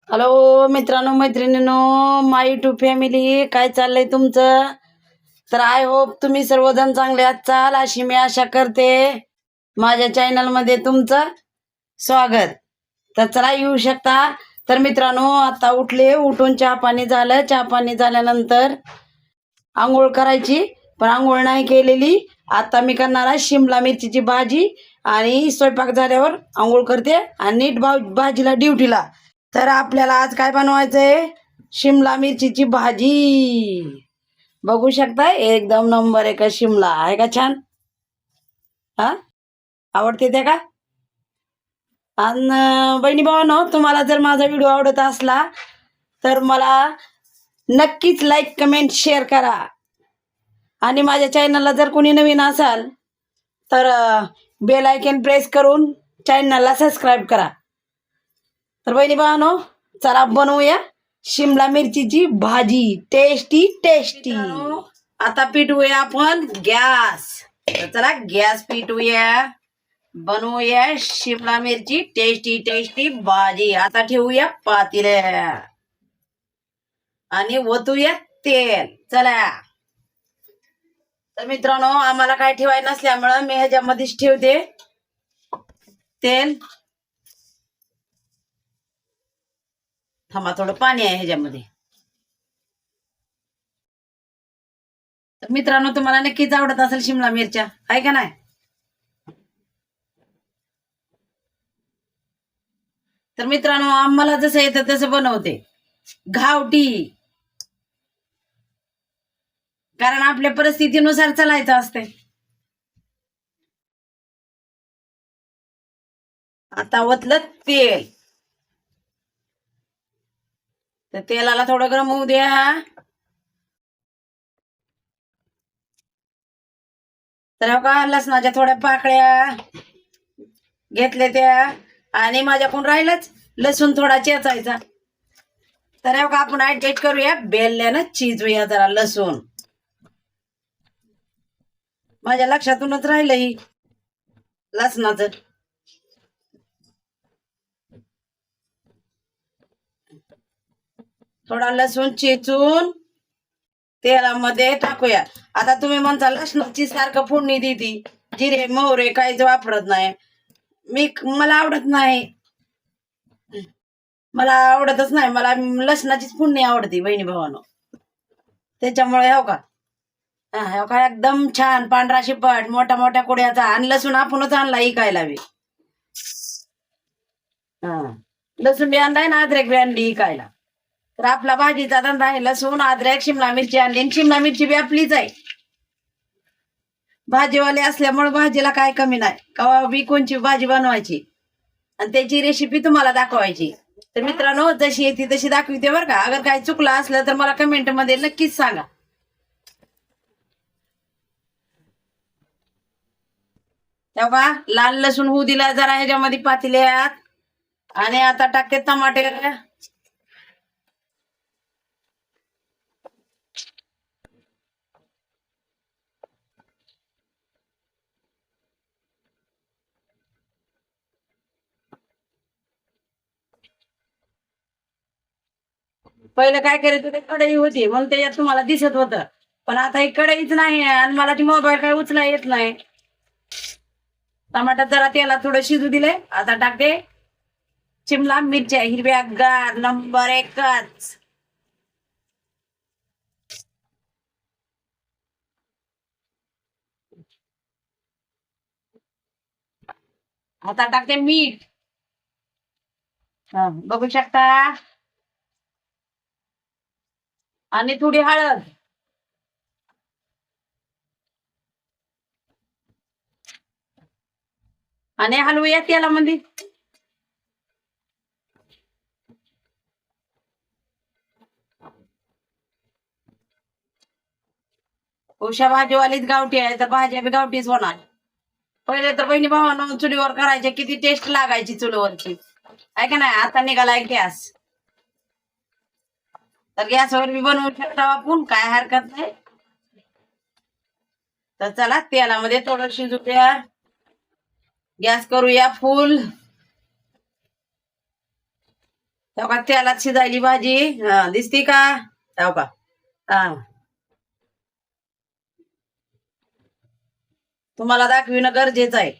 Hello मित्रांनो मैत्रिणींनो, माय YouTube family, काय चाललंय तुमचं? तर आय होप तुम्ही सर्वजण चांगले आहात अशी मी आशा करते. माझ्या चॅनलमध्ये तुमचं स्वागत. तर चला येऊ शकता. तर मित्रांनो, आता उठून चहा पाणी झालं. चहा पाणी झाल्यानंतर आंघोळ करायची, पण आंघोळ नाही केलेली. आता मी करणार आहे शिमला मिरचीची भाजी, आणि स्वयंपाक झाल्यावर आंघोळ करते आणि नीट भाजीला ड्युटीला. तर आपल्याला आज काय बनवायचंय? शिमला मिरचीची भाजी. बघू शकताय, एकदम नंबर एक शिमला आहे का छान? हा, आवडते ते का? आणि बहिणी भावांनो, तुम्हाला जर माझा व्हिडिओ आवडत असला तर मला नक्कीच लाईक कमेंट शेअर करा. आणि माझ्या चॅनलला जर कोणी नवीन असाल तर बेल आयकॉन प्रेस करून चॅनलला सबस्क्राईब करा. तर बहिणी भावांनो, चला बनवूया शिमला मिरचीची भाजी. Tasty tasty. आता पेटवूया आपण गॅस. तर चला गॅस पेटवूया, बनवूया शिमला मिरची टेस्टी टेस्टी भाजी. आता ठेवूया पातेल्या आणि ओतूया तेल. चला. तर मित्रांनो, आम्हाला काय ठेवायचं नसल्यामुळं मी ह्याच्यामध्येच ठेवते तेल. थांबा, थोडं पाणी आहे ह्याच्यामध्ये. तर मित्रांनो, तुम्हाला नक्कीच आवडत असेल शिमला मिरच्या, आहे का नाही? तर मित्रांनो, आम्हाला जसं येतं तसं बनवते, घावटी. कारण आपल्या परिस्थितीनुसार चालायचं असते. आता ओतलं तेल. तर तेलाला थोडं गरम होऊ द्या. तर का लसणाच्या थोड्या पाकळ्या घेतल्या त्या, आणि माझ्याकडून राहिलंच लसूण थोडा चेचायचा. तर का आपण ऍडजस्ट करूया, बेलल्यानं चिजूया जरा लसूण. माझ्या लक्षातूनच राहिलं ही लसणाचं. थोडा लसूण चेचून तेलामध्ये टाकूया. आता तुम्ही म्हणता लसणाची सारखं फोडणी देती, जिरे मोहरे काहीच वापरत नाही. मला आवडत नाही, मला आवडतच नाही. मला लसणाचीच फोडणी आवडते बहिणी भावानो. त्याच्यामुळे हो का, हो का, एकदम छान पांढरा शिपट मोठ्या मोठ्या कुड्याचा. आणि लसूण आपणच आणला इकायला बी. लसूण बी आणलाय ना अद्रक बी आणली इकायला. तर आपला भाजीचा धंदा आहे लसूण अद्रक शिमला मिरची आणली. शिमला मिरची बी आपलीच आहे. भाजीवाले असल्यामुळे भाजीला काय कमी नाही. कवा बी कोणची भाजी बनवायची आणि त्याची रेसिपी तुम्हाला दाखवायची. तर मित्रांनो, जशी येते तशी दाखवते बरं का. अगर काही चुकलं असलं तर मला कमेंट मध्ये नक्कीच सांगा. तेव्हा लाल लसूण होऊ दिला जरा ह्याच्यामध्ये पातेल्यात. आणि आता टाकते टमाटे. पहिलं काय करायचं, ते कढई होती म्हणून त्याच्यात तुम्हाला दिसत होतं. पण आता ही कढईच नाही आणि मला ती मोबाईल काय उचला येत नाही. टमाटर जरा तेला थोडं शिजू दिले. आता टाकते शिमला मिरच्या हिरव्या गार नंबर एकच. आता टाकते मीठ. बघू शकता. आणि थोडी हळद. आणि हलवूया तेलामध्ये. उषा भाजीवालीच गावठी आहे, तर भाज्या बी गावठीच होणार. पहिले तर बहिणी भावांना चुलीवर करायचे, किती टेस्ट लागायची चुलीवरची, आहे का नाही? आता निघालाय गॅस. तर गॅसवर बी बनवू शकता आपण, काय हरकत नाही. तर चला तेलामध्ये थोडं शिजू द्या. गॅस करूया फुल. हो का तेलात शिजायली भाजी. दिसती का? हो का? हा, तुम्हाला दाखविणं गरजेचं आहे.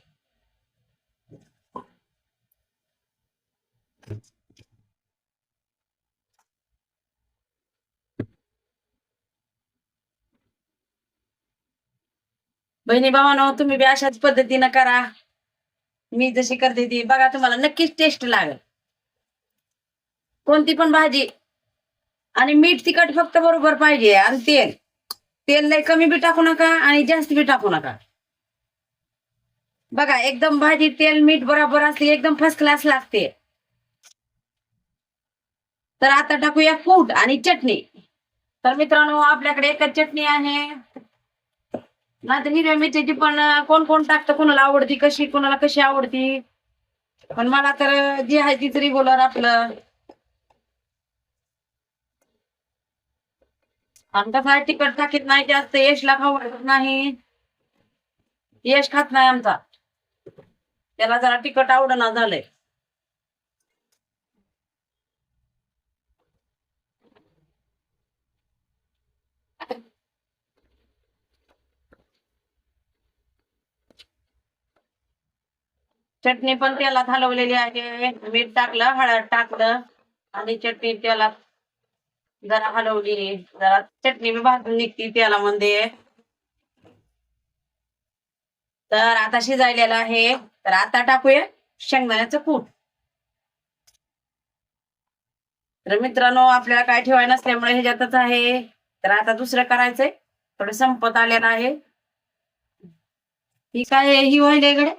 बहिणी भावानो, तुम्ही बी अशाच पद्धतीनं करा. मी जशी करते ती बघा, तुम्हाला नक्कीच टेस्ट लागेल. कोणती पण भाजी. आणि मीठ तिखट फक्त बरोबर पाहिजे. आणि तेल तेल लय कमी बी टाकू नका आणि जास्त बी टाकू नका. बघा एकदम भाजी तेल मीठ बरोबर असली एकदम फर्स्ट क्लास लागते. तर आता टाकूया कूट आणि चटणी. तर मित्रांनो, आपल्याकडे एकच चटणी आहे. नाही तर हिरव्या मिरच्याची पण कोण कोण टाकतं, कोणाला आवडती कशी, कोणाला कशी आवडती. पण मला तर जी आहे ती तरी बोलर आपलं. आमचा काय तिखट टाकीत नाही जास्त, यशला खाऊ वाटत नाही. यश खात नाही आमचा, त्याला जरा तिखट आवडना झालंय. चटणी पण त्याला हलवलेली आहे. मीठ टाकलं, हळद टाकलं आणि चटणी त्याला जरा हलवली. जरा चटणी बी भाजून निघती तेलामध्ये. तर आता शिजायलेलं आहे. तर आता टाकूया शेंगदाण्याचं कूट. तर मित्रांनो, आपल्याला काय ठेवाय नसल्यामुळे ह्याच्यातच आहे. तर आता दुसरं करायचंय. थोडं संपत आलेलं आहे. ही काय ही व्हायला इकडे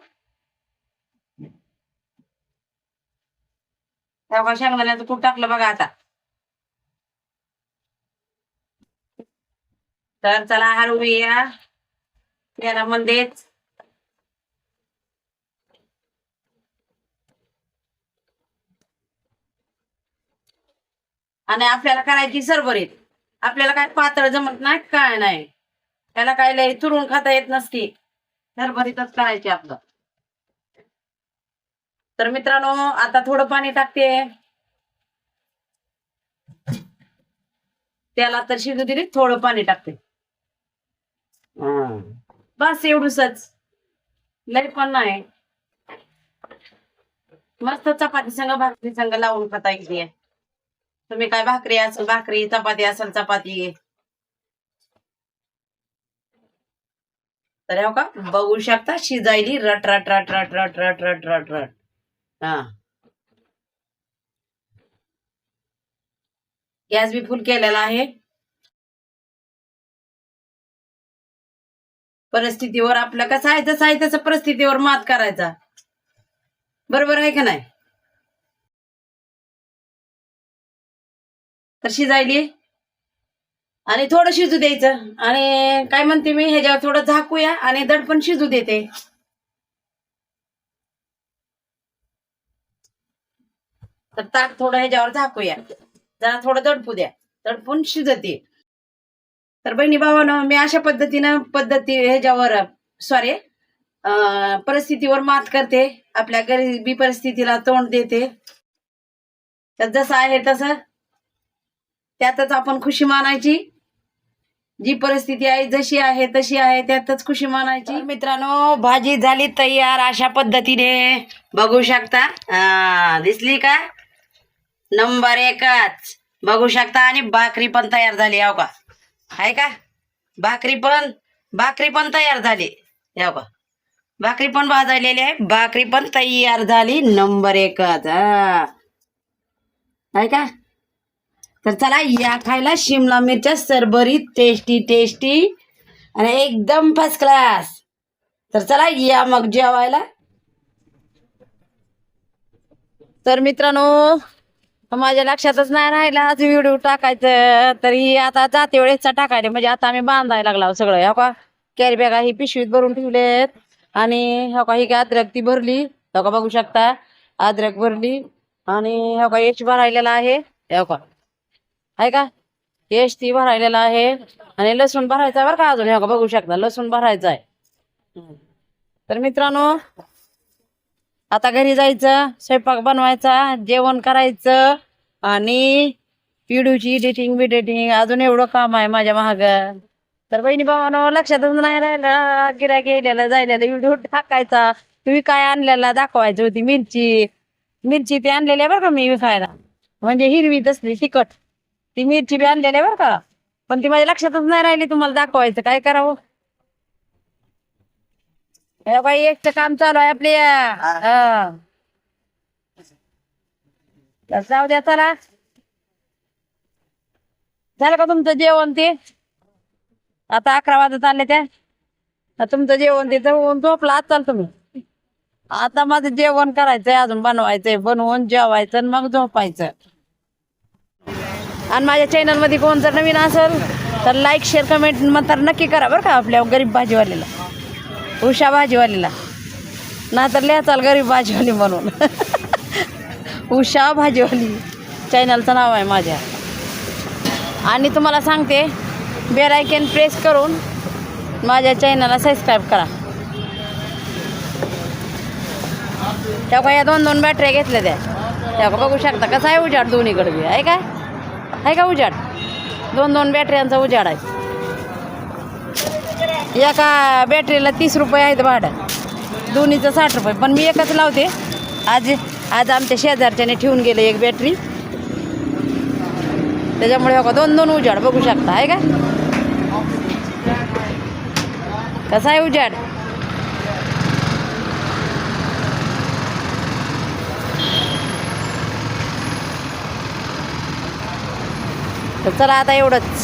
तेव्हा शेंगदाण्याचं कूट टाकलं बघा आता. तर चला हलवूया तेलामध्येच. आणि आपल्याला करायची सरभरीत. आपल्याला काय पातळ जमत नाही, काय नाही. त्याला काय लय चुरून खाता येत नसती. सरभरीतच करायची आपलं. तर मित्रांनो, आता थोडं पाणी टाकते. त्याला तर शिजू दिली, थोडं पाणी टाकते. बस एवढूसच, लय पण नाही. मस्त चपाती संग भाकरी संग लावून खाता येते. तुम्ही काय भाकरी असेल भाकरी, चपाती असेल चपाती. तर हो का बघू शकता, शिजायली रट रट रट रट रट रट रट रट रट. हा, गॅस बी फुल केलेला आहे. परिस्थितीवर आपलं कसं आहे तसं आहे तसं परिस्थितीवर मात करायचा. बरोबर आहे का नाही? तर शिजायली आणि थोडं शिजू द्यायचं. आणि काय म्हणते मी, ह्याच्यावर थोडं झाकूया आणि दडपण शिजू देते. तर ताक थोडं ह्याच्यावर झाकूया, जरा थोडं दडपू द्या, दडपून शिजते. तर बहिणी भावानं, मी अशा पद्धती ह्याच्यावर सॉरी परिस्थितीवर मात करते. आपल्या गरिबी परिस्थितीला तोंड देते. तर जसं आहे तसं त्यातच आपण खुशी मानायची. जी परिस्थिती आहे जशी आहे तशी आहे त्यातच खुशी मानायची. मित्रांनो, भाजी झाली तयार अशा पद्धतीने बघू शकता. दिसली का? नंबर एकच बघू शकता. आणि भाकरी पण तयार झाली हो का? आहे का? भाकरी पण तयार झाली हो का? भाकरी पण भाजलेली आहे, भाकरी पण तयार झाली. नंबर एकच. आहे का? तर चला या खायला शिमला मिरच्या सरभरीत टेस्टी टेस्टी आणि एकदम फर्स्ट क्लास. तर चला या मग जेवायला. तर मित्रांनो, माझ्या लक्षातच नाही राहिला आज व्हिडिओ टाकायचं. तरी आता जाते वेळेसचा टाकायला, म्हणजे आता आम्ही बांधायला लागला सगळं. हो का? कॅरी बॅगा ही पिशवीत भरून ठेवलेत. आणि हो का ही काय अद्रक ती भरली. हो का बघू शकता, अद्रक भरली. आणि हो का यश भरायलेला आहे. हो का आहे का? यश ती भरायलेला आहे. आणि लसूण भरायचा बरं का अजून. हो का बघू शकता, लसूण भरायचा आहे. तर मित्रांनो, आता घरी जायचं, स्वयंपाक बनवायचा, जेवण करायचं आणि व्हिडिओची एडिटिंग बिडिटिंग अजून एवढं काम आहे माझ्या महाग. तर बहिणी भावानं लक्षातच नाही राहिला, गिऱ्हाईक गेलेला जायलेला व्हिडिओ टाकायचा. तुम्ही काय आणलेला दाखवायची होती. मिरची ती आणलेली आहे बरं का मी विकायला, म्हणजे हिरवी तसली तिखट. ती मिरची बी आणलेली आहे बरं का, पण ती माझ्या लक्षातच नाही राहिली तुम्हाला दाखवायचं. काय करावं. हे बाई एकचं काम चालू आहे आपल्या. तर जाऊ द्या चला. झालं का तुमचं जेवण ते? आता 11 वाजत आले त्या. तुमचं जेवण ते होऊन झोपला आज चाल तुम्ही. आता माझं जेवण करायचंय, अजून बनवायचंय. बनवून जेवायचं आणि मग झोपायचं. आणि माझ्या चॅनल मध्ये कोण जर नवीन असेल तर लाईक शेअर कमेंट मात्र नक्की करा बरं का. आपल्या गरीब भाजीवालीला, उषा भाजीवालीला ना तर लिहाचाल गरीब भाजीवाली म्हणून. उषा भाजीवाली चॅनलचं नाव आहे माझ्या. आणि तुम्हाला सांगते, बेल आयकॉन प्रेस करून माझ्या चॅनलला सबस्क्राईब करा. त्या का या 2-2 बॅटऱ्या घेतल्या त्या का बघू शकता. कसं आहे उजाड दोन्हीकडे बी आहे. काय आहे का उजाड? 2-2 बॅटऱ्यांचा उजाड आहे. एका बॅटरीला 30 रुपये आहेत भाडं, दोन्हीचं 60 रुपये. पण मी एकच लावते. आज आमच्या शेजारच्याने ठेवून गेले एक बॅटरी, त्याच्यामुळे हो का 2-2 उजाड बघू शकता. आहे का कसा आहे उजाड. तर चला आता एवढंच.